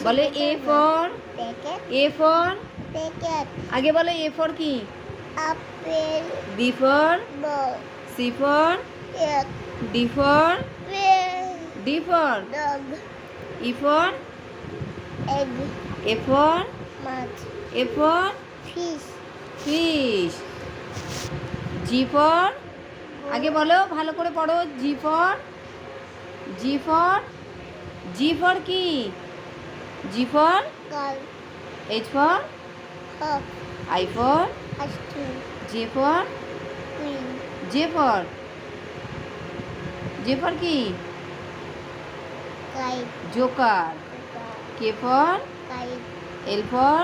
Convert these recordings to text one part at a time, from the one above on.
বলে A for packet A for packet আগে বলে এ ফর কি apple B for ball C for এক D for pen D for dog E for egg F for মাছ F for fish fish G for আগে বলো ভালো করে পড়ো G for G for G for কি G for গাল H for hawk I for ice cream J for queen J for J for কি kite joker K for kite L for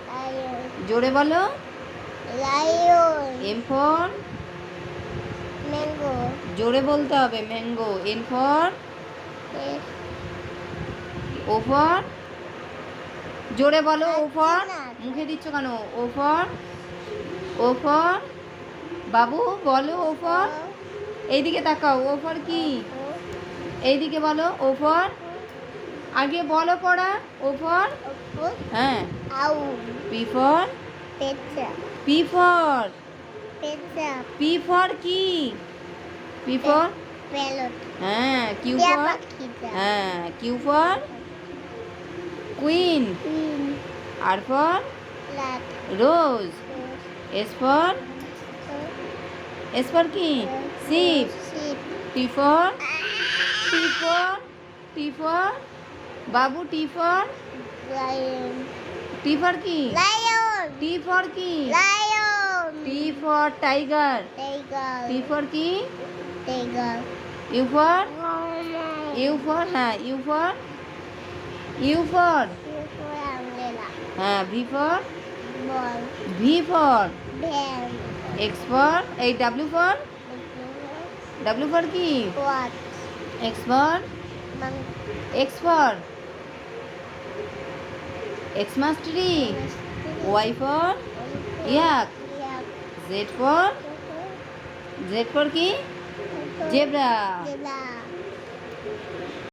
lion জোরে বলো লায়ন এম ফর ম্যাঙ্গো জোরে বলতে হবে mango N for S O for জোরে বলো O for না। মুখে দিচ্ছ কেন ও ফর বাবু বলো ও ফর এইদিকে তাকাও ও ফর কি এইদিকে বলো ও ফর আগে বলো পড়া ও ফর হ্যাঁ আউ পি ফর পেঁচা পি ফর পেঁচা পি ফর কি পি ফর প্যারট হ্যাঁ কিউ টিয়া ফর পাখিটা হ্যাঁ Q for queen queen R for লাট রোজ এস ফর কি ship ship T for T for বাবু টি ফর লায়ন কি লায়ন টি ফর কি lion T for tiger tiger T for কি টাইগার ইউ ফর হ্যাঁ U for umbrella হ্যাঁ V for বল van X for এই W for কি watt X for Xmas tree Y for yak Z for কি zebra